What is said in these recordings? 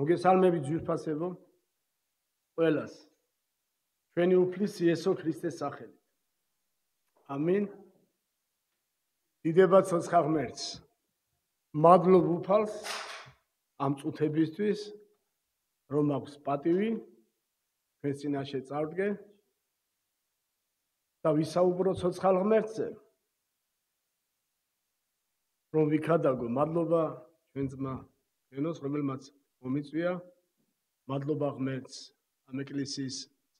მოგესალმებით ძვირფასებო ყველას ჩვენი უფლის იესო ქრისტეს სახელით. ამინ. დიდება ცოცხალ ღმერთს. მადლობ უფალს ამ წუთებისთვის, რომ აქვს პატივი ჩვენს წინაშე წავდგე და ვისაუბრო ცოცხალ ღმერთზე, რომ ვიქადაგო მადლობა ჩვენ ძმა ენოს, რომელმაც მომიწვია, მადლობა ღმერთს ამ ეკლესიის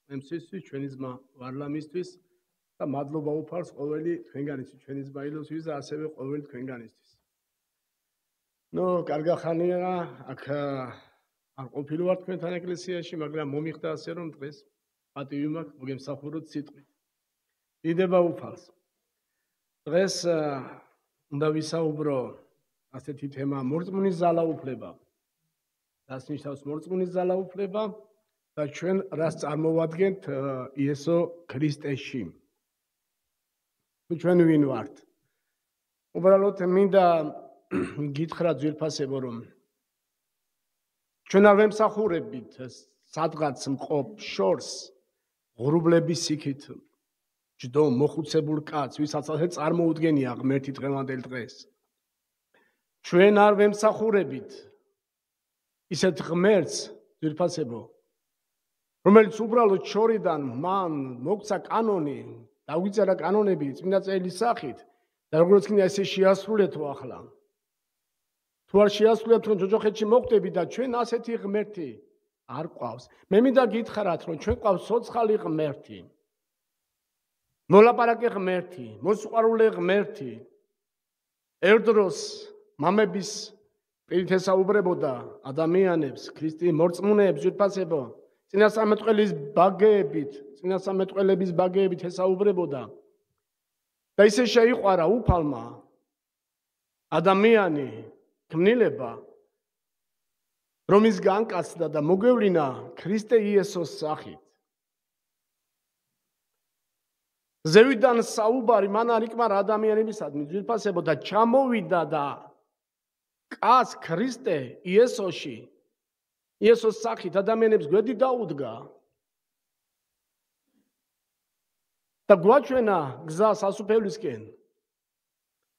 წემსისთვის, ჩვენი ძმა ვარლამისთვის და მადლობა უფალს ყოველი თქვენგანისთვის, ჩვენი ძმა ილოსთვის და ასევე ყოველი თქვენგანისთვის. კარგა ხანია, აქ არ ყოფილი ვარ თქვენთან ეკლესიაში, მაგრამ მომიხდა ასე, რომ დღეს პატივი მაქვს მოგემსახუროთ სიტყვით. დიდება უფალს. დღეს უნდა ვისაუბრო ასეთი თემა მორწმუნის ძალაუფლება. რას ნიშნავს მორწმუნის ძალაუფლება და ჩვენ რას წარმოვადგენთ იესო ქრისტეში. ჩვენ ვინ ვართ? უბრალოდ მინდა გითხრათ ძვირფასებო, რომ ჩვენ არ ვემსახურებით სადღაც მყოფ შორს ღრუბლების სიქით ჯდო მოხუცებულ კაცს, ვისაც ასე წარმოუდგენია ღმერთი დღევანდელ დღეს. ჩვენ არ ვემსახურებით ისეთ ღმერთს, ძვირფასებო, რომელიც უბრალოდ შორიდან მან მოგცა კანონი, დაგვიწერა კანონები წმინდა წერილის სახით და როგორც კიდე ესე შეასრულეთო ახლა. თუ არ შეასრულეთ, რომ ჯოჯოხეთში მოხვდები და ჩვენ ასეთი ღმერთი არ ყავს. მე მინდა გითხრათ, რომ ჩვენ ყავს ცოცხალი ღმერთი. მოლაპარაკე ღმერთი, მოსიყვარულე ღმერთი. ერთდროს მამების პირით ესაუბრებოდა ადამიანებს, ქრისტიან მორწმუნეებს, ძვირფასებო, წინასწარმეტყველების ბაგეებით ესაუბრებოდა. და ისე შეიყვარა უფალმა ადამიანი, ქმნილება, რომ ის განკაცდა და მოგევლინა ქრისტე იესოს სახით. ზევიდან საუბარი მან არ იკმარა ადამიანებისადმი, ძვირფასებო, და ჩამოვიდა და კაც ქრისტე იესოში, იესოს სახით ადამიანებს გვერდი დაუდგა და გვაჩვენა გზა სასუფევლისკენ.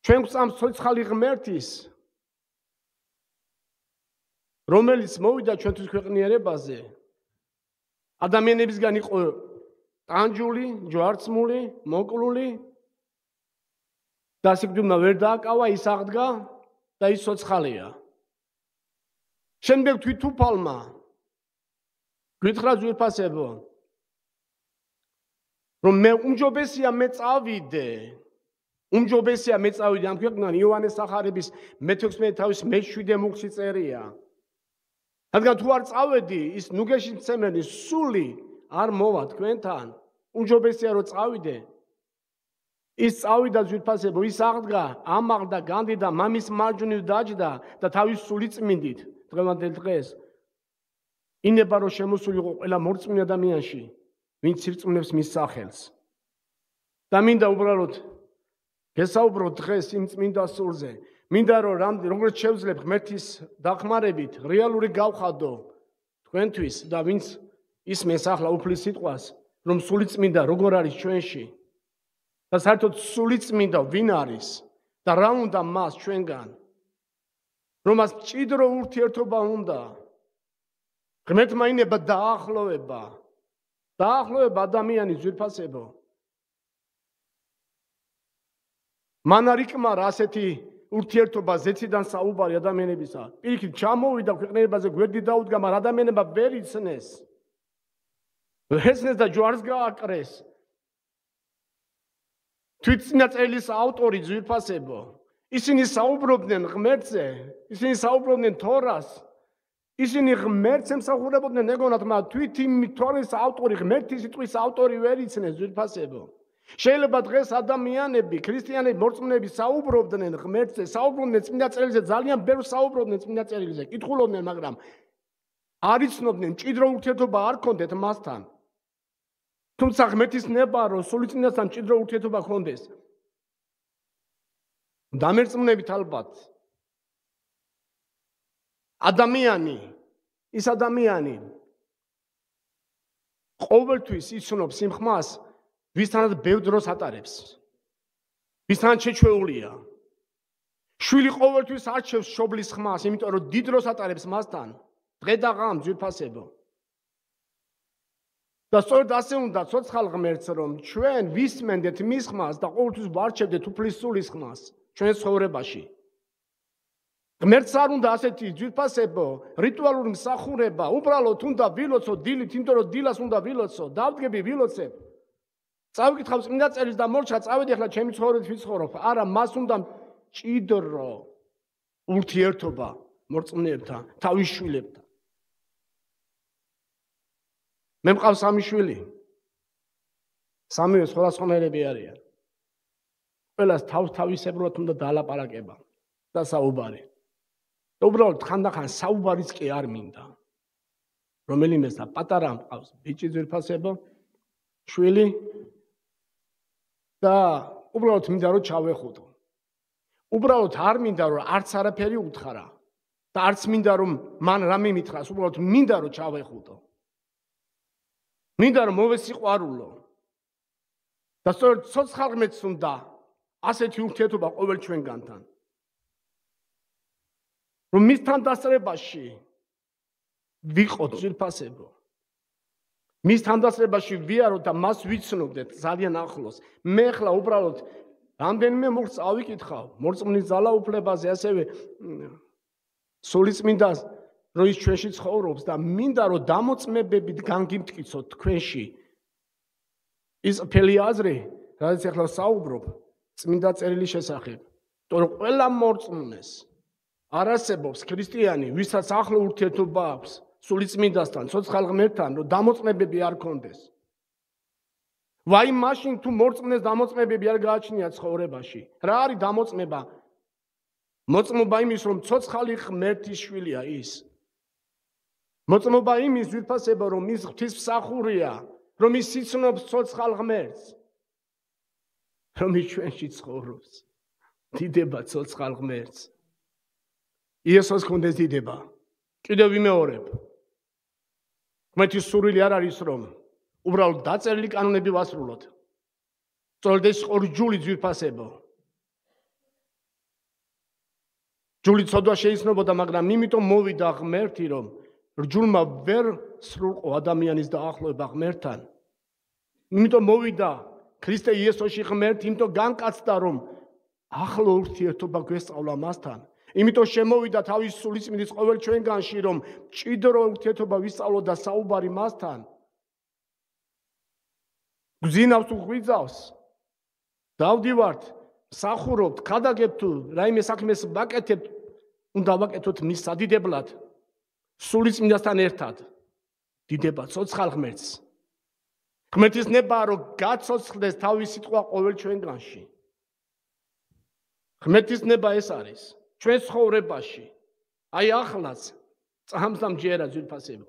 ჩვენ გვწამს ცოცხალი ღმერთის, რომელიც მოვიდა ჩვენთვის ქვეყნიერებაზე, ადამიანებისგან იყო ტანჯული, ჯვარცმული, მოკლული და სიკვდილმა ვერ დააკავა, ის აღდგა და ის ცოცხალია. შემდეგ თვით უფალმა გითხრა ძვირფასებო, რომ მე უმჯობესია მეწავიდე ამ ქვეყნიდან. იოანეს სახარების მე-16 თავის მე-7 მუხლში წერია. რადგან თუ არ წავედი, ის ნუგეში მცემელი სული არ მოვა თქვენთან. უმჯობესია რომ წავიდე. ის წავიდა ძვირფასებო, ის აღდგა, ამაღლდა, განდიდა, მამის მარჯვნივ დაჯდა და თავის სული წმინდით დღევანდელ დღეს ინება რომ შემოსულიყო ყველა მორწმუნე ადამიანში, ვინც სირწმუნებს მის სახელს. და მინდა უბრალოდ გესაუბრო დღეს იმ წმინდა სულზე. მინდა რომ როგორც შევძლებ ღმერთის დახმარებით რეალური გავხადო თქვენთვის და ვინც ისმენს ახლა უფლის სიტყვას, რომ სული წმინდა როგორ არის ჩვენში და საერთოდ სული წმინდა ვინ არის და რა უნდა მას ჩვენგან, რომ მას მჭიდრო ურთიერთობა უნდა. ღმერთმა ინება დაახლოვება ადამიანის ძვირფასებო. მან არ იკმარა ასეთი ურთიერთობა ზეციდან საუბარი ადამიანებისა. პირიქით ჩამოვიდა ქვეყნიერებაზე, გვერდი დაუდგა, მაგრამ ადამიანებმა ვერ იცნეს და ჯვარს გააკრეს. თვითწინა წერილის ავტორი ძვირფასებო, ისინი საუბრობდნენ ღმერთზე, ისინი საუბრობდნენ თორას, ისინი ღმერთს ემსახურებოდნენ ეგონათ, მაგრამ თვით იმ თორის ავტორი, ღმერთის სიტყვის ავტორი ვერ იცნეს ძვირფასებო. შეიძლება დღეს ადამიანები, ქრისტიანები, მორწმუნეები საუბრობდნენ ღმერთზე, საუბრობდნენ წმინდა წერილზე, ძალიან ბევრს საუბრობდნენ წმინდა წერილზე, კითხულობდნენ, მაგრამ არ იცნობდნენ, მჭიდრო ურთიერთობა არ ჰქონდათ მასთან. თუმცა ღმერთის ნება რომ სული წმინდასთან მჭიდრო ურთიერთობა ჰქონდეს. დამერწმუნებით ალბათ ადამიანი ის ადამიანი ყოველთვის იცნობს იმ ხმას, ვისთანაც ბევრ დროს ატარებს. ვისთან შეჩვეულია. შვილი ყოველთვის არჩევს მშობლის ხმას, იმიტომ რომ დიდ დროს ატარებს მასთან. დღე და ღამ ძვირფასებო. და სწორედ ასე უნდა ცოცხალ ღმერთს, რომ ჩვენ ვისმენდეთ მის ხმას და ყოველთვის ვარჩევდეთ უფლის სულის ხმას ჩვენ ცხოვრებაში. ღმერთს არ უნდა ასეთი ძვირფასებო, რიტუალური მსახურება, უბრალოდ უნდა ვილოცო დილით, იმიტომ რომ დილას უნდა ვილოცო, დავდგები ვილოცებ. წავიკითხავ წმინდა წერილს და მორჩა, წავედი ახლა ჩემი ცხოვრებით ვიცხოვრობ. არა, მას უნდა მჭიდრო ურთიერთობა მორწმუნეებთან, თავის შვილებთან. მე მყავს 3 შვილი. 3-ვე სხვადასხვანაირები არიან. ყველას თავისებურად უნდა დაალაპარაკება და საუბარი. და უბრალოდ ხანდახან საუბარიც კი არ მინდა. რომელიმეს და პატარა მყავს ბიჭი ძვირფასებო, შვილი და უბრალოდ მინდა რომ ჩავეხუტო. უბრალოდ არ მინდა რომ არც არაფერი უთხრა და არც მინდა რომ მან რამე მითხრას, უბრალოდ მინდა რომ ჩავეხუტო. მინდა რომ მოვესიყვარულო. და სწორედ ცოცხალ ღმერთს უნდა ასეთი ურთიერთობა ყოველ ჩვენგანთან. რომ მისთან დასწრებაში ვიყოთ ძვირფასებო. მისთან დასწრებაში ვიაროთ და მას ვიცნობდეთ ძალიან ახლოს. მე ხლა უბრალოდ რამდენიმე მოხს ავიკითხავ მორწმუნის ძალაუფლებაზე, ასევე სულიწმინდას, რომ ის ჩვენში ცხოვრობს და მინდა რომ დამოწმებებით განგიმტკიცოთ თქვენში ის მთელი აზრი, რაც ახლა საუბრობ წმინდა წერილის შესახებ. თორე ყველა მორწმუნეს არ არსებობს ქრისტიანი, ვისაც ახლო ურთიერთობა აქვს სულიწმინდასთან, ცოცხალ ღმერთთან, რომ დამოწმებები არ კონდეს. ვაი მაშინ თუ მორწმუნეს დამოწმებები არ გააჩნია ცხოვრებაში. რა არის დამოწმება? მოწმობა იმის, რომ ცოცხალი ღმერთის შვილია ის. მოწმობა იმის ძვირფასება, რომ ის ღვთისმსახურია, რომ ის იცნობს ცოცხალ ღმერთს, რომ ის ჩვენში ცხოვრობს. დიდება ცოცხალ ღმერთს. იესოს კონდეს დიდება. კიდევ ვიმეორებ. ღმერთის სურვილი არ არის, რომ უბრალოდ დაწერილი კანონები ვასრულოთ. სწორედ ეს იყო რჯული ძვირფასებო. რჯული ცოდვა შეიცნობოდა, მაგრამ იმიტომ მოვიდა ღმერთი, რომ რჯულმა ვერ სრულყო ადამიანის დაახლოება ღმერთთან. იმიტომ მოვიდა ქრისტე იესოში ღმერთი, იმიტომ განკაცდა, რომ ახლო ურთიერთობა გვესწავლა მასთან. იმიტომ შემოვიდა თავის სულიწმინდის ყოველ ჩვენგანში, რომ მჭიდრო ურთიერთობა ვისწავლოთ და საუბარი მასთან. გძინავს თუ ღვიძავს, დავდივართ, მსახურობთ, ხადაგებთ თუ რაიმე საქმეს ვაკეთებთ, უნდა ვაკეთოთ მის სადიდებლად, სულიწმინდასთან ერთად. დიდება ცოცხალ ღმერთს. ღმერთის ნება, რომ გაცოცხლდეს თავის სიტყვა ყოველ ჩვენგანში. ღმერთის ნება ეს არის ჩვენ ცხოვრებაში. აი ახლაც წამსამჯერა ძვირფასებო,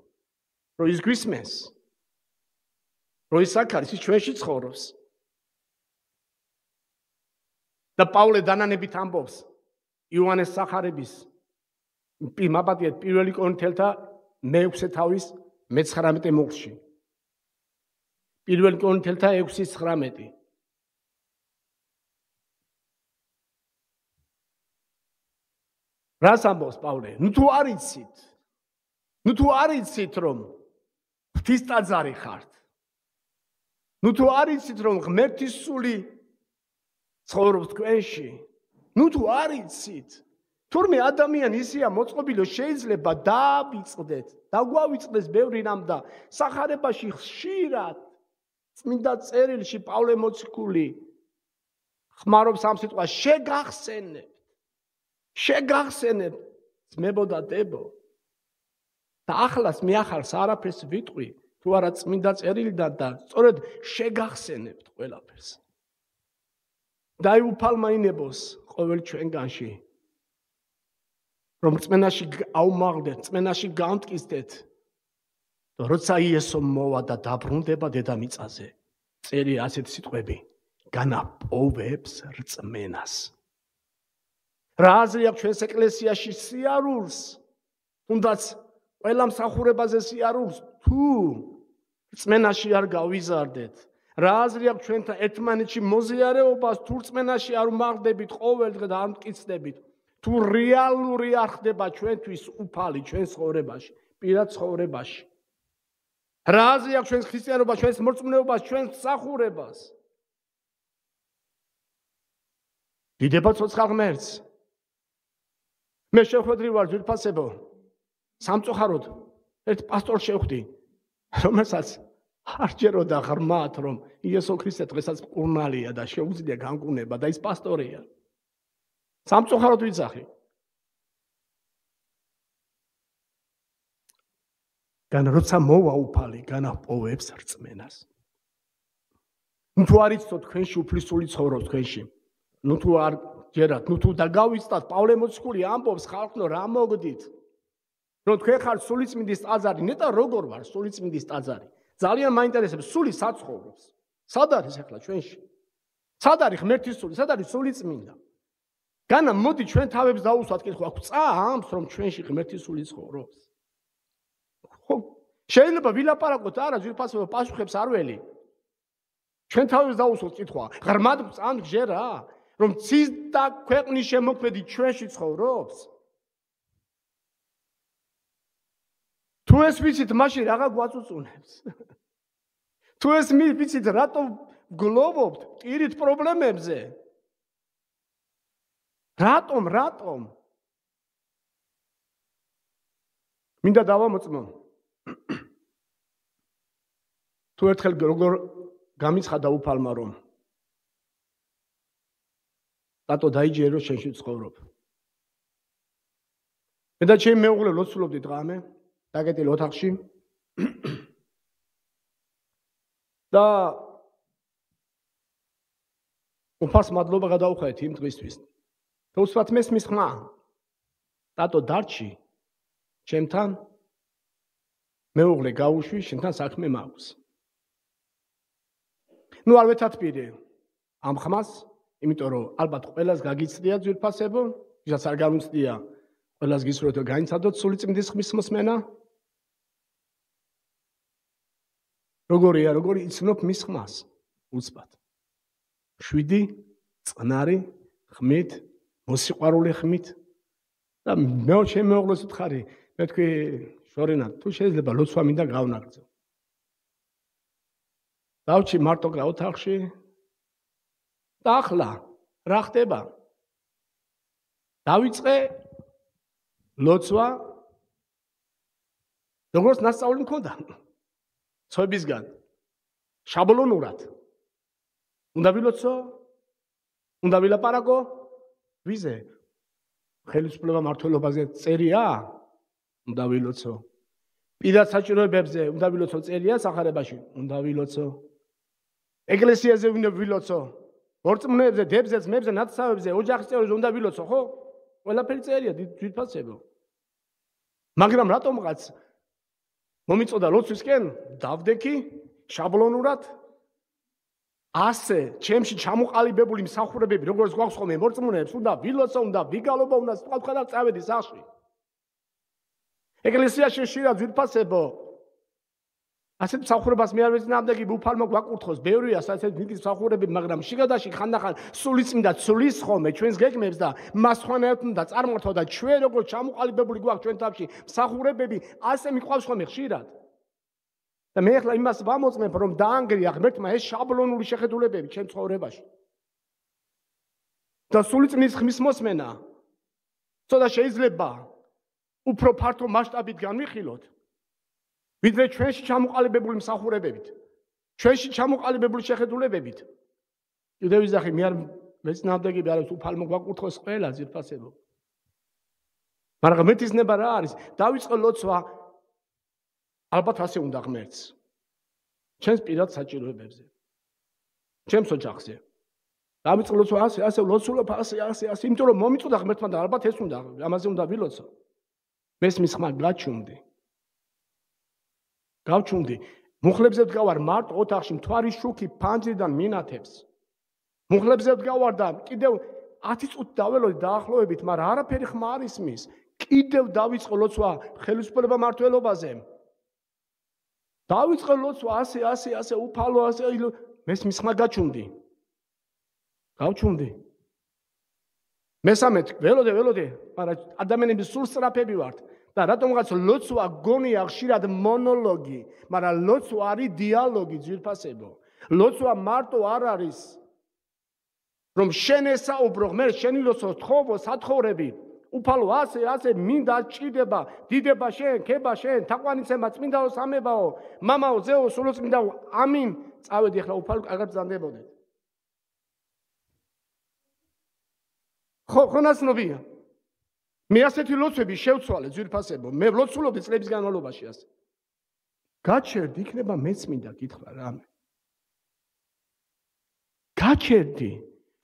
რომ ის გვისმენს, რომ ის აქ არის, ის ჩვენში ცხოვრობს. და პავლე დანანებით ამბობს იოანეს სახარების მაპატიეთ 1 კორინთელთა 6 თავის 19 მოხში. 1 კორინთელთა 6:19. რას ამბობს პავლე? ნუ თუ არ იცით, რომ ღვთის ტაძარი ხართ. ნუ თუ არ იცით, რომ ღმერთის სული ცხოვრობს თქვენში. ნუ თუ არ იცით, თურმე ადამიანი ისეა მოწყობილი, შეიძლება დავიწყდეთ, დაგვავიწყდეს ბევრი რამ და სახარებაში ხშირად წმინდა წერილში პავლე მოციქული ხმარობს ამ სიტყვას შეგახსენებთ, ძმებო და დებო. და ახლას მე ახალს არაფერს ვიტყვი, თუ არა წმინდა წერილიდან და სწორედ შეგახსენებთ ყველაფერს. დაიუფალმაინებოს ყოველ ჩვენგანში, რომ წმენაში აუმაღლდეთ, წმენაში გამტკიცდეთ, და როცა იესო მოვა და დაბრუნდება დედამიწაზე, წერია ასეთი სიტყვები, განაპოვებს რწმენას. რა აზრი აქვს ჩვენს ეკლესიაში სიარულს, თუნდაც ყველა მსახურებაზე სიარულს თუ რწმენაში არ გავიზარდეთ. რა აზრი აქვს ჩვენთან ერთმანეთში მოზიარეობას, თუ რწმენაში არ ვმაღლდებით ყოველ დღე და არ მტკიცდებით, თუ რეალური არ ხდება ჩვენთვის უფალი ჩვენ ცხოვრებაში, პირად ცხოვრებაში. რა აზრი აქვს ჩვენს ქრისტიანობას, ჩვენს მორწმუნეობას, ჩვენს მსახურებას. დიდება ცოცხალ ღმერთს. მე შეხვედრი ვარ ძვირფასებო. სამწუხაროდ ერთ პასტორს შევხვდი, რომელსაც არ ჯეროდა ღრმად, რომ იესო ქრისტე დღესაც მკურნალია და შეუძლია განკურნება და ის პასტორია. სამწუხაროდ ვიცახი. განა როცა მოვა უფალი, განა პოვებს რწმენას. თუ არ იცოდთ თქვენში უფლისული ცხოვრობს თქვენში. თუ არ ჯერათ, თუ დაგავიცდათ პავლე მოციქული ამბობს ხალხო რა მოგდით? რომ თქვენ ხართ სულიწმინდის ტაძარი, ნეტა როგორ ვარ სულიწმინდის ტაძარი? ძალიან მაინტერესებს სული საცხოვრობს. სად არის ახლა ჩვენში? სად არის ღმერთის სული? სად არის სულიწმინდა? განა მოდი ჩვენ თავებს დაუსვათ კითხვა, წამს რომ ჩვენში ღმერთის სული ცხოვრობს. ხო, შეიძლება ვილაპარაკოთ არა ძვირფასებო პასუხებს არ ველი. ჩვენ თავებს დაუსვათ კითხვა, ღრმად წამს გჯერა, რომ ცის და ქვეყნის შემოქმედი ჩვენში ცხოვრობს? თუ ეს ვიცით, მაშინ რაღა გვაწუწუნებს? თუ ეს ვიცით, რატომ გლოვობთ პირით პრობლემებზე? რატომ? მინდა დავამოწმო. თუ ერთხელ როგორ გამიცხადა უფალმა რომ რატო დაიჯერო შენში ცხოვრობ. მე და ჩემი მეუღლე ლოცულობდით ღამე, დაგეტილ ოთახში. და უფალს მადლობა გადაუხადეთ იმ დღისთვის. და უსვათ მესმის ხმა. რატო დარჩი ჩემთან მეუღლე გაუშვი, შენთან საქმე მაქვს. ნუ არ ვეთათბირე ამ ხმას, იმიტომ რომ ალბათ ყველას გაგიცდია ძვირფასებო, ვისაც არ გამიცდია, ყველას გისურვებთ რომ გაიცადოთ სულიწმინდის ხმის მოსმენა. როგორი იცნობ მის ხმას? უცბად. 7 წყნარი ხმით, მოსიყვარული ხმით და მე ჩემი მეუღლეს ვთხარი, მე თქვი შორინა, თუ შეიძლება ლოცვა მინდა გავნაგრძო. დავჭი მარტო ოთახში და ახლა რა ხდება? დავიწყე ლოცვა როგორც ნასწავლი მქონდა. ცოებისგან შაბლონურად. უნდა ვილოცო? უნდა ვილაპარაკო? ვიზე? ხელისუფლება მართლობაზე წერია? უნდა ვილოცო. პირად საჭიროებებზე უნდა ვილოცო წერია სახარებაში? უნდა ვილოცო. ეკლესიაზე უნდა ვილოცო. მორწმუნეებზე, დებზეც, მებზე, ნათესავებზე, ოჯახის წევრებზე უნდა ვილოცო, ხო? ყველაფერი წერია ძვირფასებო. მაგრამ რატომღაც მომიწოდა ლოცვისკენ დავდექი შაბლონურად ასე ჩემში ჩამოყალიბებული მსახურებები როგორც გვაქვს ხოლმე მორწმუნეებს უნდა ვილოცო, უნდა ვიგალობა, უნდა თქვა და წავედი სახში. ეკლესიაში ხშირად ძვირფასებო ასეთ მსახურებას მე არ ვეცნამდეგი უფალმა გვაკურთხოს, ბევრია ასეთ დიდი მსახურები, მაგრამ შიგადაში ხანდახან სულიწმინდა ცulis ხოლმე ჩვენს გეგმებს და მას ხანაერთ უნდა წარმართვა და ჩვენ როგორც ჩამოყალიბებული გვაქვს ჩვენ თავში მსახურებები, ასე მიყვავს ხოლმე ხშირად. და მე ახლა იმას ვამოწმებ, რომ დაანგრია ღმერთმა ეს შაბლონური შეხედულებები ჩვენ ცხოვრებაში. და სულიწმინდის ხმის მოსმენა ცოტა შეიძლება უფრო ფართო მასშტაბით განვიხილოთ. ვიდრე ჩვენში ჩამოყალიბებული მსახურებებით, ჩვენში ჩამოყალიბებული შეხედულებებით. კიდევ ვიზახი, მე არ მეცნამდეგები არის უფალმა გვაკურთხოს ყველა ძირფასებო. მაგრამ ღმერთისნება რა არის? დავიწყე ლოცვა ალბათ ასე უნდა ღმერთს. ჩვენს პირად საჭიროებებზე. ჩემს ოჯახზე. დავიწყე ლოცვა ასე ლოცულობ ასე, იმიტომ რომ მომიწოდა ღმერთმა და ალბათ ეს უნდა, ამაზე უნდა ვილოცო. მესმის ხმა გაჩუმდი. გავჩუმდი, მუხლებზე ვდგავარ მარტო ოთახში, მთვარის შუქი ფანჯრიდან მინათებს. მუხლებზე ვდგავარ და კიდევ 10 წუთი დაველოდი დაახლოებით, მაგრამ არაფერი ხმა არ ისმის. კიდევ დავიწყო ლოცვა ხელისუფლება მართლობაზე. დავიწყო ლოცვა ასე უფალო ასე მესმის ხმა გაჩუნდი. გავჩუნდი. მესამეთ ველოდე, მაგრამ ადამიანები სულ სწრაფები ვართ და რატომღაც ლოცვა გონია ხშირად მონოლოგი, მაგრამ ლოცვა არის დიალოგი ძვირფასებო. ლოცვა მარტო არ არის რომ შენ ესაუბრო, მე შენი ლოცვა თხოვო, სათხოვრები, უფალო ასე მინდა ჭირდება, დიდება შენ, ქება შენ, თაყვანიცება წმინდაო სამებაო, მამაო, ზეო, სულოწმინდაო, ამინ. წავედი ახლა უფალო კარგად ბრძანდებოდეთ. ხო ნაცნობია. მე ასეთი ლოცვები შევცვალე ძვირფასებო. მე ვლოცულობდი წლების განმავლობაში ასე. გაჩერდი, იქნება მეც მინდა გითხრა რამე. გაჩერდი.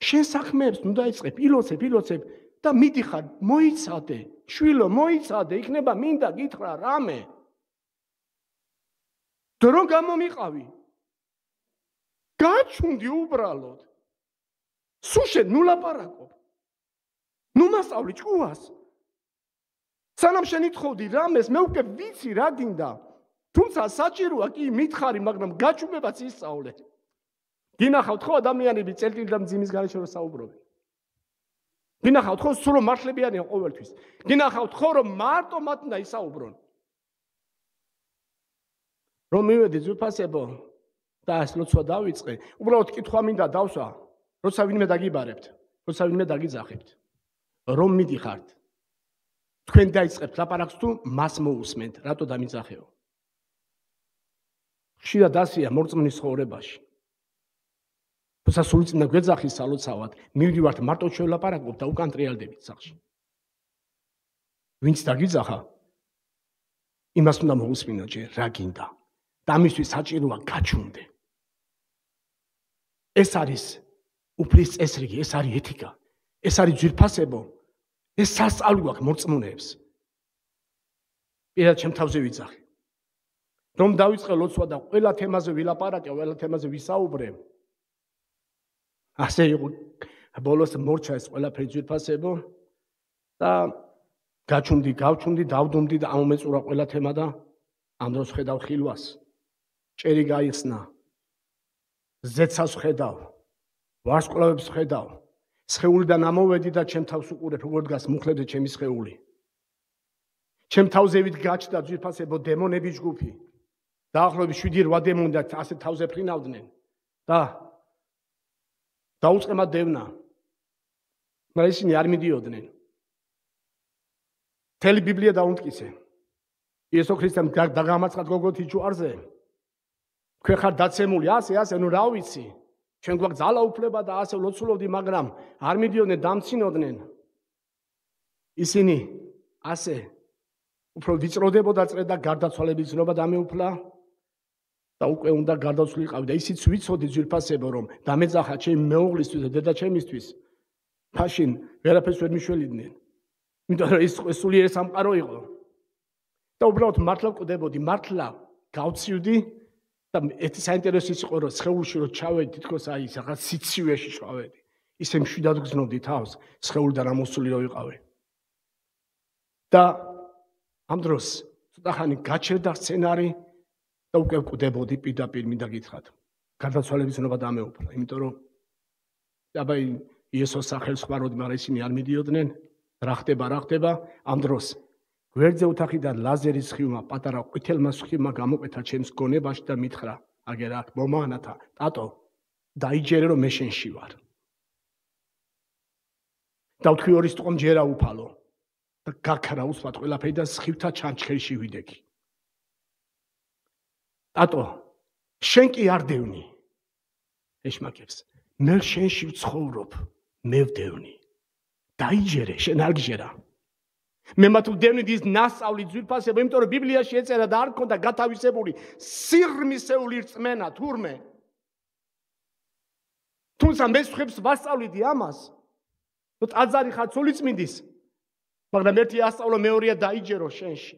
შენ საქმეებს ნუ დაიწყებ, ილოცებ და მიდიხარ, მოიცადე, შვილო, მოიცადე, იქნება მინდა გითხრა რამე. დრო გამომიყავი. გაჩუნდი უბრალოდ. სულ შენ ნუ ლაპარაკობ. ნუ მასწავლი ჭკუას. სანამ შენ ითხოვდი რამეს, მე უკვე ვიცი რა გინდა. თუმცა საჭიროა კი მითხარი, მაგრამ გაჩუმებაც ისწავლე. გინახავთ ხო ადამიანები წელწილი და მძიმის გარეშე რომ საუბრობენ. გინახავთ ხო სულ რომ მართლებიანია ყოველთვის. გინახავთ ხო რომ მარტო მათ უნდა ისაუბრონ. რომ მივედი ძვირფასებო და ეს ლოცვა დავიწყე, უბრალოდ კითხვა მინდა დავსვა, როცა ვინმე დაგიბარებთ, როცა ვინმე დაგიძახებთ. რომ მიდიხართ. თქვენ დაიწყებთ ლაპარაკს თუ მას მოусმენთ, რატო დამიძახეო? ხშირად ასეა მორწმუნის ცხოვრებაში. თუმცა სულიწმინდა გვეძახის სალოცავად, მივდივართ მარტო შევლაპარაკობ და უკან ტრიალდებით სახში. ვინც დაგიძახა, იმას უნდა მოусმინო ჯერ რა გინდა. და ამისთვის საჭიროა გაჩუნდე. ეს არის უფლის წესრიგი, ეს არის ეთიკა. ეს არის ძვირფასებო. ეს სასწავლი აქვს მორწმუნეებს. პირად ჩემ თავზე ვიძახე. რომ დავიწყე ლოცვა და ყველა თემაზე ვილაპარაკე, ყველა თემაზე ვისაუბრე. ასე იყო ბოლოს მორჩა ეს ყველაფერი ძვირფასებო და გავჩუნდი, დავდუმდი და ამომეწურა ყველა თემა და ამ დროს ხედავ ხილვას. ჭერი გაიხსნა. ზეცას ხედავ. ვარსკვლავებს ხედავ. სხეულიდან ამოვედი და ჩემ თავს უყურებ, როგორ დგას მუხლებზე ჩემი სხეული. ჩემ თავზევით გაჩნდა ძვირფასებო დემონების ჯგუფი. დაახლოებით 7-8 დემონი და ასე თავზე ფრინავდნენ. და დაუწყე მათ დევნა. მაგრამ ისინი არ მიდიოდნენ. მთელი ბიბლია დაუმტკიცე. იესო ქრისტემ დაგამაცხად გოგოთის ჯვარზე. თქვენ ხარ დაცემული ასე, ნუ რა ვიცი. ჩვენ გვაქვს ძალაუფლება და ასე ლოცულობდი, მაგრამ არ მიდიოდნენ, დამცინოდნენ. ისინი ასე უფრო ვიწროდებოდა წრე და გარდაცვალების ცნობა დამეუფლა და უკვე უნდა გარდაცვლილიყავი და ისიც ვიცოდი ძვირფასებო რომ დამეძახა ჩემი მეუღლისთვის და დედაჩემისთვის. მაშინ ვერაფერს ვერ მიშველიდნენ. იმიტომ რომ ეს სულიერი სამყარო იყო. და უბრალოდ მართლა ვკვდებოდი, მართლა გავცივდი და ერთი საინტერესო იყო რომ სხეულში რომ ჩავედი, თითქოს აი რაღაც სიცივეში ჩავედი. ისე მშვიდად გზნობდი თავს, სხეულიდან ამოსული რო ვიყავი. და ამ დროს ცოტა ხანი გაჩერდა სცენარი და უკვე ვკვდებოდი პირდაპირ მინდა გითხრათ. გარდაცვალების ცნობა დამეუფლა, იმიტომ რომ აბა იესოს სახელს ხვაროდი, მაგრამ ისინი არ მიდიოდნენ. რა ხდება? ამ დროს გვერდზე ოთახიდან ლაზერის ხივმა, პატარა ყვითელმა ხივმა გამოკვეთა ჩემს გონებაში და მითხრა, აგერ აქ მომაანათა, ტატო, დაიჯერე რომ მე შენში ვარ. და ვთქვი ორი სტყომ ჯერა უფალო. და გაქრა უსვათ ყველაფერი და სხივთა ჩანჩქერში ვიდექი. ტატო, შენ კი არ დევნი. ეშმაკებს, მე შენში ვცხოვრობ, მე ვდევნი. დაიჯერე, შენ არ გჯერა. მე მათ ვდევნით ის ნასწავლი ძვირფასება, იმიტომ რომ ბიბლიაში ეწერა და არ ქონდა გათავისებული სიღრმისეული რწმენა თურმე. თუმცა მე სხვებს ვასწავლიდი ამას, რომ ტაძარი ხარ სულიწმინდის, მაგრამ ერთი ასწავლო, მეორეა დაიჯერო შენში.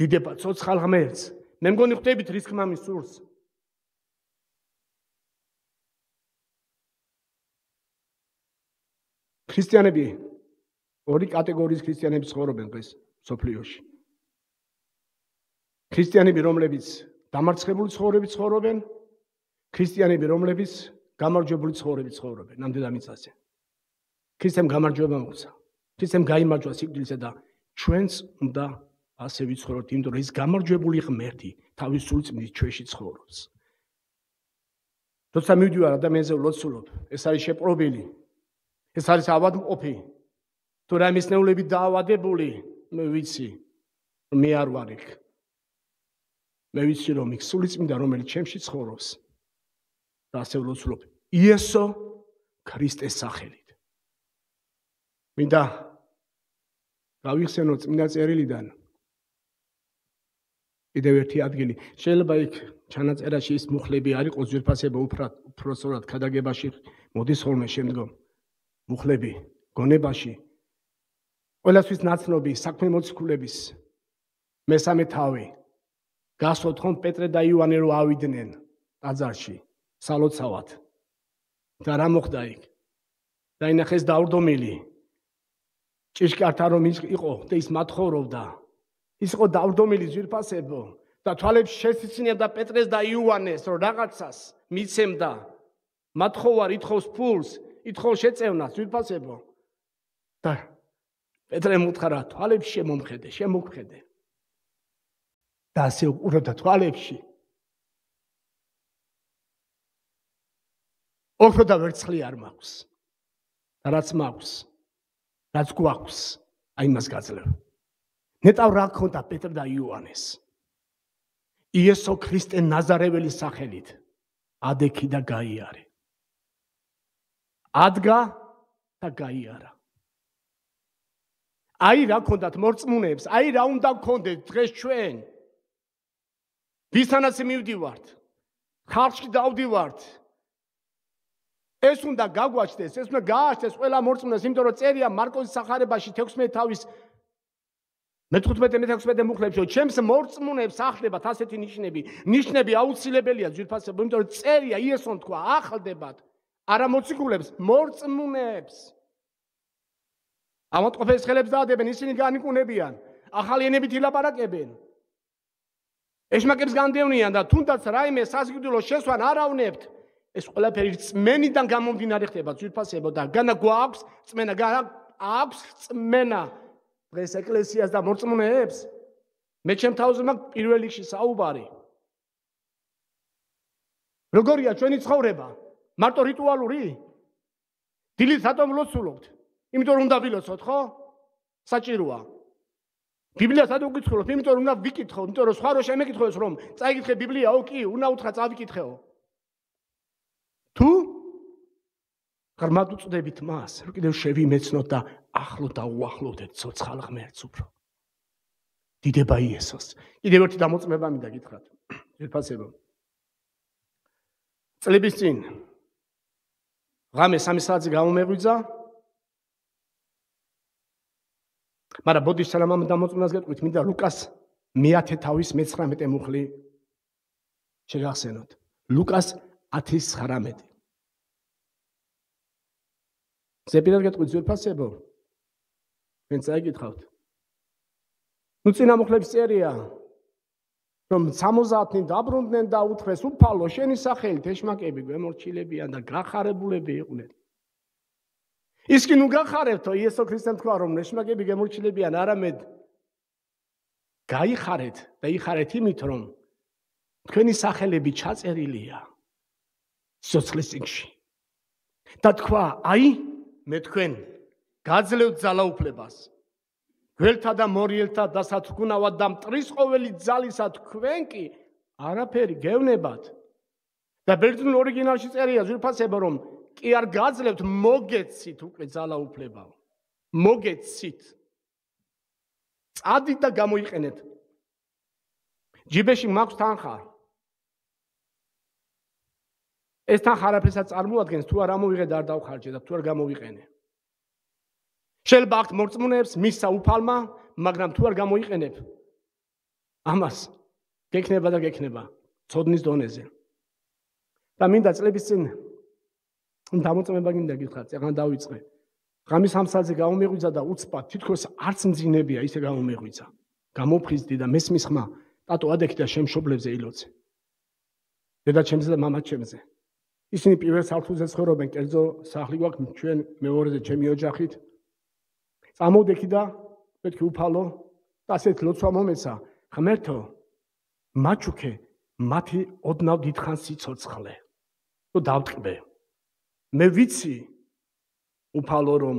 დიდება ცოცხალ ღმერთს, მე მგონი ხვდებით რის ხმამის სურს. ქრისტიანები ორი კატეგორიის ქრისტიანები ცხოვრობენ დღეს სოფლიოში. ქრისტიანები, რომლებიც დამარცხებული ცხოვრებით ცხოვრობენ, ქრისტიანები, რომლებიც გამარჯვებული ცხოვრებით ცხოვრობენ, ნამდვილად მიწაზე. ქრისტემ გამარჯვება მოუწა. ქრისტემ გაიმარჯვა სიკვდილზე და ჩვენც უნდა ასე ვიცხოვროთ, იმიტომ რომ ის გამარჯვებული ღმერთი თავის სულწმის ჩვენში ცხოვრობს. როცა მივდივარ ადამიანზე ვლოცულობ, ეს არის შეპყრობილი, ეს არის ავადმყოფი, თუ რა მისნეულები დაავადებული, მე ვიცი, რომ მე არ ვარ იქ. მე ვიცი, რომ იქ სულიწმინდა, რომელიც ჩემში ცხოვრობს, და ასე ვლოცულობ იესო ქრისტეს სახელით. მინდა გავიხსენო წმინდა წერილიდან კიდევ ერთი ადგილი. შეიძლება იქ ჩანაწერაში ის მუხლები არ იყოს ძვირფასება უფროსწორად ქადაგებაში მოდის ხოლმე შემდგომ მუხლები გონებაში ყველასთვის ნაცნობი საქმე მოციქულების მესამე თავი გასვოთ ხომ პეტრე და იოანე რო ავიდნენ ტაძარში სალოცავად და რა მოხდა იქ დაინახეს დავრდომილი ჭიშკართან რომ იყო და ის მათხოვრობდა ის იყო დავრდომილი ძვირფასებო და თვალებს შესიცინებდა პეტრეს და იოანეს რომ რაღაცას მიცემდა მათხოვარ ითხოვს ფულს ითხოვს შეწევნას ძვირფასებო და პეტრემ უთხრა რა თვალებს შემომხედე და ასე უყურებდა თვალებში ოქრო და ვერცხლი არ მაქვს და რაც მაქვს რაც გვაქვს აი მას გაძლევ ნეტავ რა ქონდა პეტრე და იოანეს იესო ქრისტე ნაზარეველის სახელით ადექი და გაიარე ადგა და გაიარა აი რა ქონდათ მორწმუნეებს აი რა უნდა გქონდეთ დღეს ჩვენ ვისთანაც მივდივართ ხალხში დავდივართ ეს უნდა გაგვაჩნდეს ეს უნდა გააჩნდეს ყველა მორწმუნეს იმიტომ რომ წერია მარკოზის სახარებაში 16 თავის მე-15 მუხლებში რომ ჩემს მორწმუნეებს ახლდებათ ასეთი ნიშნები აუცილებელია ძვირფასებო იმიტომ რომ წერია იესომ თქვა ახლდებათ არა მოციქულებს მორწმუნეებს ამოტყოფეს ხელებს დაადებენ ისინი განიკუნებიან ახალი ენებით ილაპარაკებენ ეშმაკებს განდევნიან და თუნდაც რაიმე საზგდულო შესვან არ ავნებთ ეს ყველაფერი წმენიდან გამომდინარე ხდება ძვირფასებო და განა გვაქვს წმენა განა აქვს წმენა დღეს ეკლესიას და მორწმუნეებს მე ჩემ თავზე მაქვს პირველ რიგში საუბარი როგორია ჩვენი ცხოვრება მარტო რიტუალური დილით რატომ ვლოცულობთ იმიტომ რომ უნდა ვილოცოთ ხო საჭიროა ბიბლიას არ უგითხულობთ იმიტომ რომ უნდა ვიკითხო იმიტომ რომ სხვა რო შემეკითხოს რომ წაიკითხე ბიბლიაო კი უნდა უთხრა წავიკითხეო თუ ღრმად უწდებით მას რომ კიდევ შევიმეცნოთ და ახლო და უახლოვდეთ ცოცხალ ღმერთს უფრო დიდება იესოს კიდევ ერთი დამოწმება მინდა გითხრათ ერთფასებო წლების წინ ღამე 3 საათზე გამომეღვიძა მაგრამ ბოდიშსალამამ დამოწმებას გეტყვით მინდა ლუკას მე-10 თავის მე-19 მუხლი შეგახსენოთ ლუკას 10:19 ზეპირად გეტყვით ძვირფასებო თქვენ წაიკითხავთ ნუ წინა მუხლების წერია რომ 70-ნი დაბრუნდნენ და უთხრეს უფალო შენი სახელით ეშმაკები გვემორჩილებიან და გახარებულები იყვნენ ის კი ნუ გახარებთო იესო ქრისტემ თქვა რომ ეშმაკები გემორჩილებიან არამედ გაიხარეთ და იხარეთ იმით რომ თქვენი სახელები ჩაწერილია სიცოცხლის წიგნში და თქვა აი მე თქვენ გაძლევთ ძალაუფლებას გველთა და მორიელთა დასათრგუნავად და მტრის ყოველი ძალისა თქვენ კი არაფერი გევნებათ და ბერძნულ ორიგინალში წერია ძვირფასებო რომ კი არ გაძლევთ მოგეცით უკვე ძალაუფლებაო მოგეცით წადით და გამოიყენეთ ჯიბეში მაქვს თანხა ეს თანხა არაფერსაც წარმოადგენს თუ არ ამოვიღე და არ დავხარჯე და თუ არ გამოვიყენე შეიძლება აქ მორწმუნეებს მისცა უფალმა მაგრამ თუ არ გამოიყენებ ამას გექნება და გექნება ცოდნის დონეზე და მინდა წლების წინ დამოწმება გინდა გითხრათ წეგან დავიწყე ღამის 3 საათზე გამომიღვიძა და უცბად თითქოს არც მძინებია ისე გამომიღვიძა. გამოფხიზდი და მესმის ხმა ტატო ადექი და შემშობლებზე ილოცე. დედა ჩემზე და მამა ჩემზე. ისინი პირველ სართულზე ცხოვრობენ, კერძო სახლი გვაქვს ჩვენ მეორეზე ჩემი ოჯახით. წამოვდექი და მეთქი უფალო და ასეთ ლოცვა მომეცა, ღმერთო, მაჩუქე მათი ოდნავ დიდხან სიცოცხლე. თუ დავტყბე. მე ვიცი უფალო რომ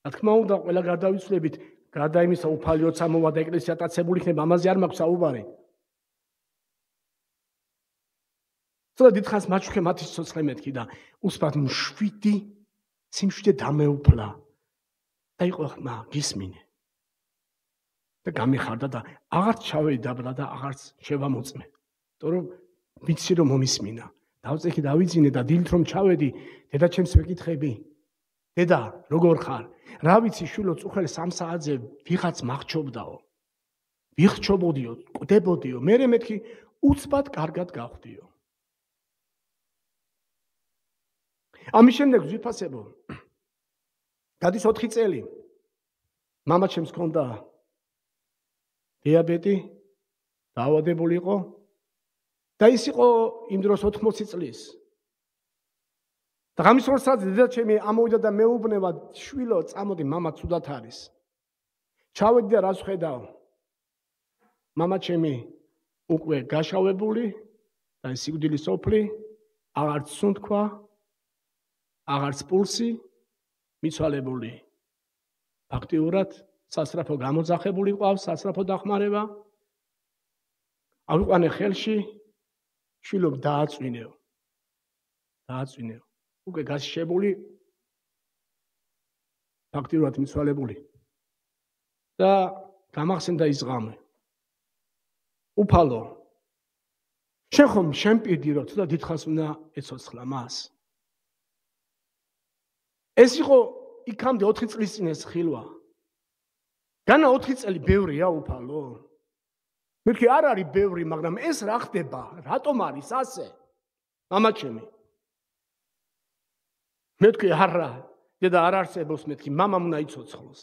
რა თქმა უნდა ყველა გარდავიცვლებით, გარდა იმისა უფალი ოცა მოვა და ეკლესია დაცებული იქნება, ამაზე არ მაქვს საუბარი. ცოტა დიდხანს მაჩუქე მათი სიცოცხლე მეთქი და უსპად მშვიდი სიმშვიდე დამეუფლა და იყო ხმა გისმინე. და გამიხარდა და აღარც ჩავედი დაბლა და აღარც შევამოწმე. იმიტომ რომ ვიცი რომ მომისმინა. დავწეხი დავიძინე და დილით რომ ჩავედი, დედა ჩემს მეკითხები. დედა, როგორ ხარ? რა ვიცი, შვილო, წუხელ 3 საათზე ვიღაც მახჩობდაო. ვიხჩობოდიო, კვდებოდიო, მერე მეთქი უცბად კარგად გავხდიო. ამის შემდეგ ვიფასებო. გადის 4 წელი. მამა ჩემს ჰქონდა დიაბეტი, დაავადებული იყო და ის იყო იმ დროს 80 წლის. და ღამის 2 საათზე დედა ჩემი ამოვიდა და მეუბნება, შვილო, წამოდი, მამა ცუდად არის. ჩავედი და რას ხედავ? მამა ჩემი უკვე გაშავებული და სიკვდილის სოფლი, აღარც სუნთქვა, აღარც პულსი, მიცვალებული. ფაქტიურად სასწრაფო გამოძახებული ყავს, სასწრაფო დახმარება. ავიყვანე ხელში, შვილო, დააწვინეო. დააწვინეო. უკვე გაშიშებული, ფაქტიურად მიცვალებული. და გამახსენდა ის ღამე. უფალო, შენ ხომ შემპირდი რომ ცოტა დიდხანს უნდა ეცოცხლა მას. ეს იყო იქამდე 4 წლის წინ ეს ხილვა. განა 4 წელი ბევრია უფალო. მეთქი არ არის ბევრი, მაგრამ ეს რა ხდება? რატომ არის ასე? მამა ჩემი. მეთქი არა, დედა არ არსებობს, მეთქი მამამ უნდა იცოცხლოს.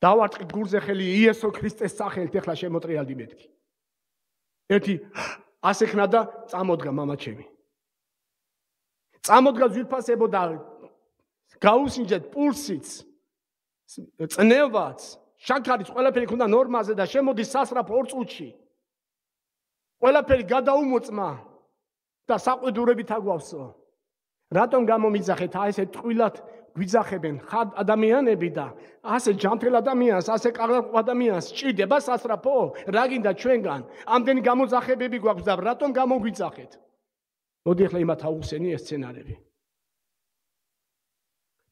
დავარტყი გურზე ხელი იესო ქრისტეს სახელით, ეხლა შემოტრიალდი მეთქი. ერთი ასექნა და წამოდგა მამა ჩემი. წამოდგა ძვირფასებო და გაუსინჯეთ პულსიც, წნევაც, შაქარიც, ყველაფერი ქონდა ნორმაზე და შემოდის სასწრაფო 2 წუთში. ყველაფერი გადაუმოწმა და საყვედურებით აგვავსო. რატომ გამომიძახეთ? ესე ტყვილად გვიძახებენ ხარ ადამიანები და ასე ჯანმრთელ ადამიანს, ასე კარგ ადამიანს ჭირდება სასწრაფო? რა გინდა ჩვენგან? ამდენი გამოძახებები გვაქვს და რატომ გამოგვიძახეთ? მოდი ახლა იმათ აუხსენი ეს სცენარები.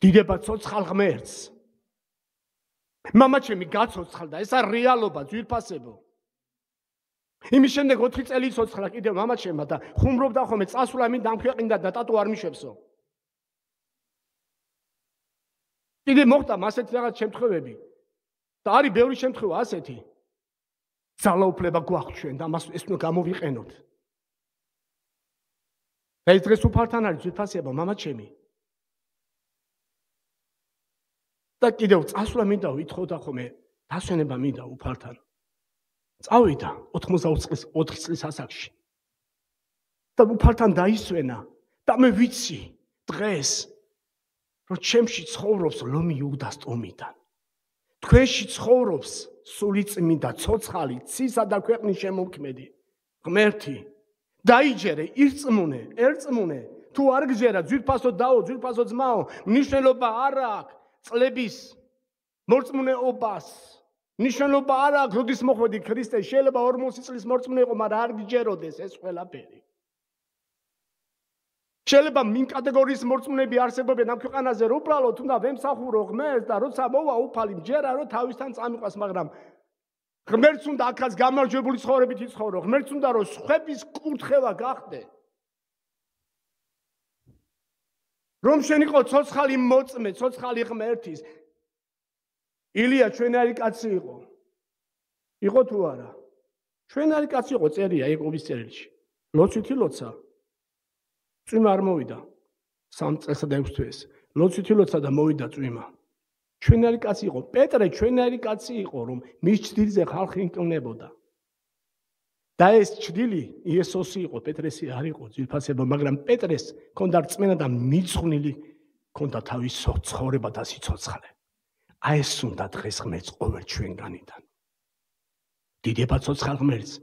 დიდება ცოცხალ ღმერთს. მამა ჩემი გაცოცხლდა, ეს არის რეალობა, ძვირფასებო. იმის შემდეგ 4 წელი იცოცხლა კიდევ მამა ჩემმა და ხუმრობდა ხოლმე, წასვლა მინდა ამქვეყნდა და ტატო არ მიშვებსო. კიდე მოხდა ასეთი რაღაც შემთხვევები. და არის ბევრი შემთხვევა ასეთი. ძალაუფლება გვაქვს ჩვენ და მას ეს უნდა გამოვიყენოთ. და ეს დღეს უფალთან არის ძვირფასება მამა ჩემი. და კიდევ წასვლა მინდა ვითხოვდა ხოლმე, დასვენება მინდა უფალთან. წავიდა 84 წლის ასაკში. და უფალთან დაისვენა და მე ვიცი დღეს რომ ჩემში ცხოვრობს ლომი იუდას ტომიდან. თქვენში ცხოვრობს სულიწმინდა ცოცხალი ცისა და ქვეყნის შემოქმედი ღმერთი. დაიჯერე, ერწმუნე, თუ არ გჯერა, ძვირფასო დაო, ძვირფასო ძმაო, მნიშვნელობა არ აქვს წლების მორწმუნეობას. ნიშნულობა არ აქვს, როდის მოხვედი ქრისტეს, შეიძლება 40 წლის მორწმუნე იყო, მაგრამ არ გიჯეროდეს ეს ყველაფერი. შეიძლება მინ კატეგორიის მორწმუნეები არსებობენ ამ ქვეყანაზე, რომ უბრალოდ უნდა ვემსახურო ღმერთს და როცა მოვა უფალი, მჯერა რომ თავისთან წამიყვას, მაგრამ ღმერთს უნდა აქაც გამარჯვებული ცხოვრებით იცხოვრო, ღმერთს უნდა რომ სხვების კურთხევა გახდე. რომ შენ იყო ცოცხალი მოწმე, ცოცხალი ღმერთის. ილია ჩვენარი კაცი იყო. იყო თუ არა? ჩვენარი კაცი იყო, წერია იაკობის წერილში. ლოცვითი ლოცა. წვიმა არ მოვიდა 3 წელსა და 6 თვეს. ლოცვითი ლოცა და მოვიდა წვიმა. ჩვენარი კაცი იყო, პეტრე ჩვენარი კაცი იყო, რომ მის ჭდილზე ხალხი ინკლნებოდა. და ეს ჭდილი იესოსი იყო, პეტრესი არ იყო ძვირფასება, მაგრამ პეტრეს ჰქონდა რწმენა და მიძღვნილი ჰქონდა თავის ცხოვრება და სიცოცხლე. აი ეს უნდა დღეს ღმერთს ყოველ ჩვენგანიდან. დიდება ცოცხალ ღმერთს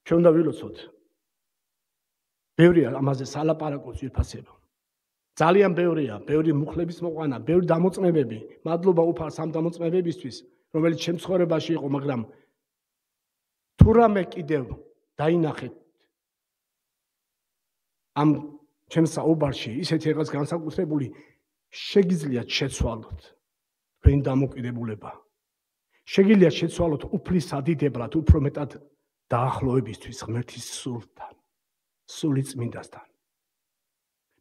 ჩვენ უნდა ვილოცოთ. ბევრია ამაზე სალაპარაკო ძვირფასება. ძალიან ბევრია, ბევრი მუხლების მოყვანა, ბევრი დამოწმებები. მადლობა უფალს ამ დამოწმებებისთვის, რომელიც ჩემ ცხოვრებაში იყო, მაგრამ თუ რამე კიდევ დაინახეთ ამ ჩემ საუბარში, ისეთი რაღაც განსაკუთრებული შეგიძლიათ შეცვალოთ თქვენი დამოკიდებულება. შეგიძლიათ შეცვალოთ უფლის ადიდებლად, უფრო მეტად დაახლოებისთვის ღმერთის სულთან, სული წმინდასთან.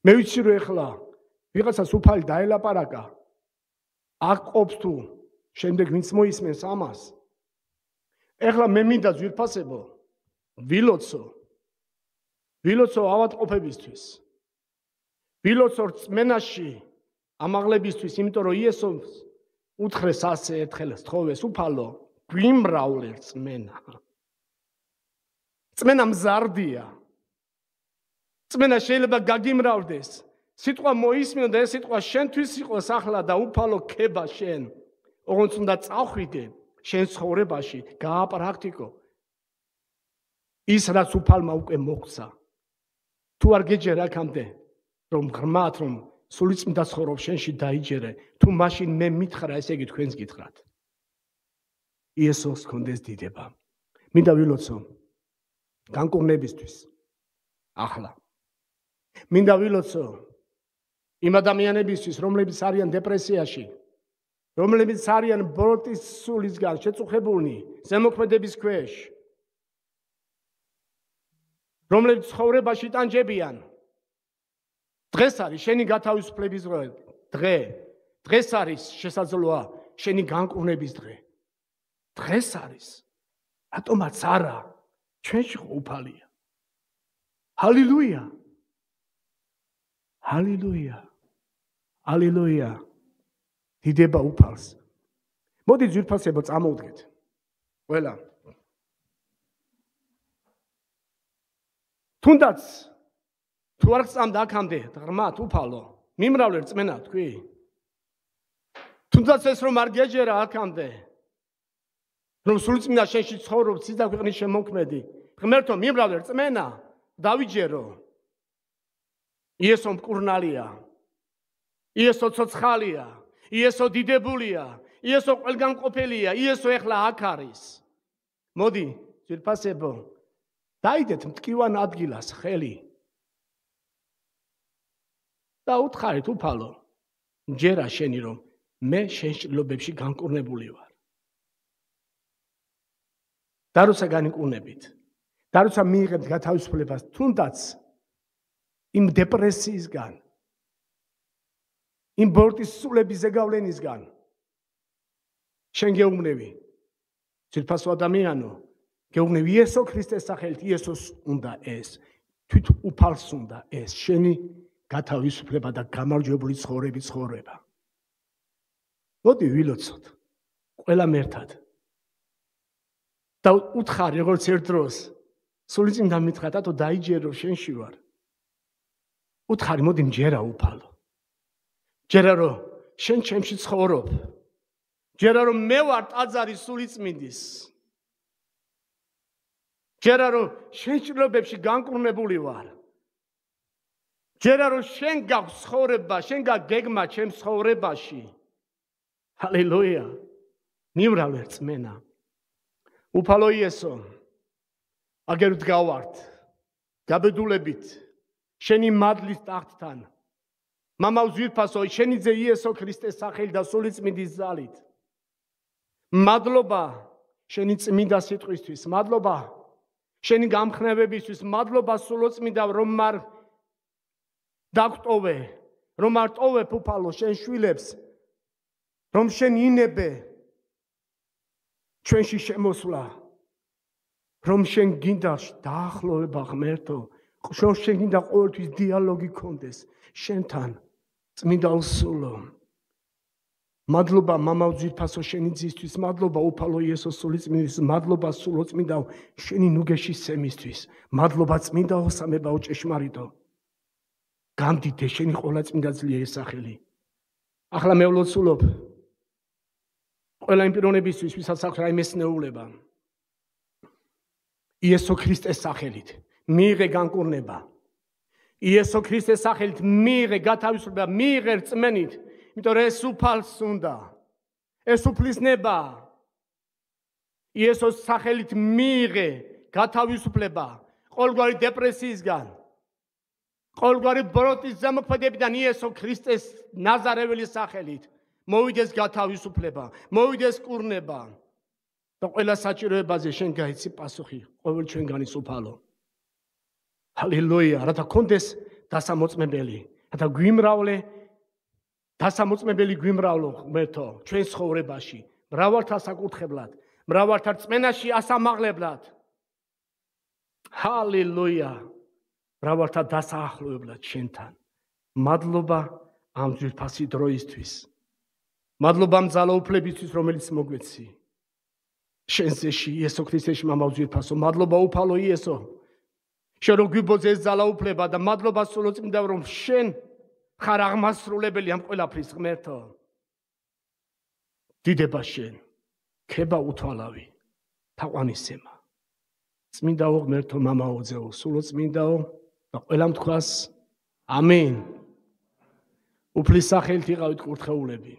მე ვიცი რომ ეხლა ვიღაცას უფალი დაელაპარაკა, აკობს თუ შემდეგ ვინც მოისმენს ამას. ეხლა მე მინდა ძვირფასებო, ვილოცო ავადმყოფებისთვის. ვილოცო რწმენაში ამაღლებისთვის, იმიტომ რომ იესოს უთხრეს ასე ერთხელ სთხოვეს უფალო, გვიმრავლე რწმენა. რწმენა მზარდია. რწმენა შეიძლება გაგიმრავლდეს. სიტყვა მოისმინო და ეს სიტყვა შენთვის იყოს ახლა და უფალო ქება შენ. ოღონდ უნდა წახვიდე შენ ცხოვრებაში, გააპრაქტიკო. ის რაც უფალმა უკვე მოხდა. თუ არ გეჯერ აქამდე, რომ ღრმად რომ სულიწმინდა ცხოვრობ შენში დაიჯერე, თუ მაშინ მე მითხრა, ესე იგი თქვენს გითხრათ. იესოს გქონდეს დიდება. მინდა ვილოცო განკურნებისთვის. ახლა მინდა ვილოცო იმ ადამიანებისთვის, რომლებიც არიან დეპრესიაში, რომლებიც არიან ბოროტის სულისგან შეწუხებულნი, ზემოქმედების ქვეშ, რომლებიც ცხოვრებაში ტანჯებიან. დღეს არის შენი გათავისუფლების დღე. დღეს არის შესაძლოა შენი განკურნების დღე. დღეს არის. რატომაც არა? ჩვენში უფალია. ჰალილუია. ჰალილუია. ჰალილუია. დიდება უფალს. მოდი ძვირფასებო წამოვდგეთ. ყველა. თუნდაც თუ არ გწამდა აქამდე ღრმად უფალო, მიმრავლე რწმენა თქვი. თუნდაც ეს რომ არ გეჯერა აქამდე, რომ სულიწმინდა შენში ცხოვრობ, ცის და ქვეყნის შემოქმედი, ღმერთო მიმრავლე რწმენა, დავიჯერო. იესო მკურნალია. იესო ცოცხალია. იესო დიდებულია. იესო ყველგან ყოფილია. იესო ეხლა აქ არის. მოდი, ძვირფასებო, დაიდეთ მტკივან ადგილას ხელი. და უთხარით უფალო, ჯერა შენი რომ მე შენ შრილობებში განკურნებული ვარ. და როცა განიკურნებით, და როცა მიიღებთ გათავისუფლებას, თუნდაც იმ დეპრესიისგან, იმ ბოროტის სულების ზეგავლენისგან, შენ გეუბნები, ძვირფასო ადამიანო, გეუბნები იესო ქრისტეს სახელით, იესოს უნდა ეს, თვით უფალს უნდა ეს, შენი გათავისუფლება და გამარჯვებული ცხოვრების ცხოვრება. მოდი ვილოცოთ, ყველამ ერთად. და უთხარი, როგორც ერთ დროს, სულიწმინდა მითხრა, დათო დაიჯერო შენში ვარ. უთხარი, მოდი მჯერა უფალო. ჯერა რომ შენ ჩემში ცხოვრობ. ჯერა რომ მე ვარ ტაძარი სულიწმინდის. ჯერა რომ შენ ჭრილობებში განკურნებული ვარ. ჯერა რომ შენ გაქვს ცხოვრება, შენ გაგეგმა ჩემ ცხოვრებაში. ჰალელუია. მიმრავლე რწმენა. უფალო იესო, აგერ ვდგავართ, გაბედულებით, შენი მადლის ტახტთან. მამაო ძვირფასო, შენი ძე იესო ქრისტეს სახელით და სულიწმინდის ძალით. მადლობა შენი წმინდა სიტყვისთვის, მადლობა შენი გამხნევებისთვის, მადლობა სულიწმინდა რომ არ დაგტოვე, რომ არ ტოვებ უფალო შენ შვილებს, რომ შენ ინებე ჩვენში შემოსვლა, რომ შენ გინდა დაახლოვება ღმერთო, რომ შენ გინდა ყოველთვის დიალოგი გქონდეს შენთან, წმინდაო სულო მადლობა მამაო ძვირფასო შენი ძისთვის, მადლობა უფალო იესო სული წმინდის, მადლობა სულო წმინდაო შენი ნუგეში სემისთვის, მადლობა წმინდაო სამებაო ჭეშმარიტო. გამდიდე შენი ყველა წმინდა ძლიერი სახელი. ახლა მე ვლოცულობ ყველა იმ პიროვნებისთვის, ვისაც აქვს რაიმე სნეულება. იესო ქრისტეს სახელით მიიღე განკურნება. იესო ქრისტეს სახელით მიიღე გათავისუფლება, მიიღე რწმენით. იმიტომ რომ ეს უფალს უნდა, ეს უფლისნება. იესოს სახელით მიიღე გათავისუფლება ყოველგვარი დეპრესიისგან, ყოველგვარი ბროტის ზემოქმედებიდან იესო ქრისტეს ნაზარეველის სახელით მოვიდეს გათავისუფლება, მოვიდეს კურნება და ყველა საჭიროებაზე შენ გაიცი პასუხი ყოველ ჩვენგანის უფალო. ჰალელუია, რათა გქონდეს დასამოწმებელი, რათა გვიმრავლე დასამოწმებელი გვიმრავლო ღმერთო ჩვენ ცხოვრებაში, მრავალთა საკურთხებლად, მრავალთა რწმენაში ასამაღლებლად. ჰალელუია, მრავალთა დასაახლოებლად შენთან. მადლობა ამ ძვირფასი დროისთვის. მადლობა ამ ძალაუფლებისთვის, რომელიც მოგვეცი. შენზეში, იესო ქრისტეში მამაო ძვირფასო, მადლობა უფალო იესო. შენ რომ გვიბოძე ეს ძალაუფლება და მადლობა სულო წმინდა რომ შენ ხარ აღმასრულებელი ამ ყველაფრის ღმერთო. დიდება შენ, ქება უთვალავი, თაყვანისცემა. წმინდაო ღმერთო მამაო ძეო, სულო წმინდაო და ყველა მთქვას ამინ. უფლის სახელით იყავით კურთხეულები.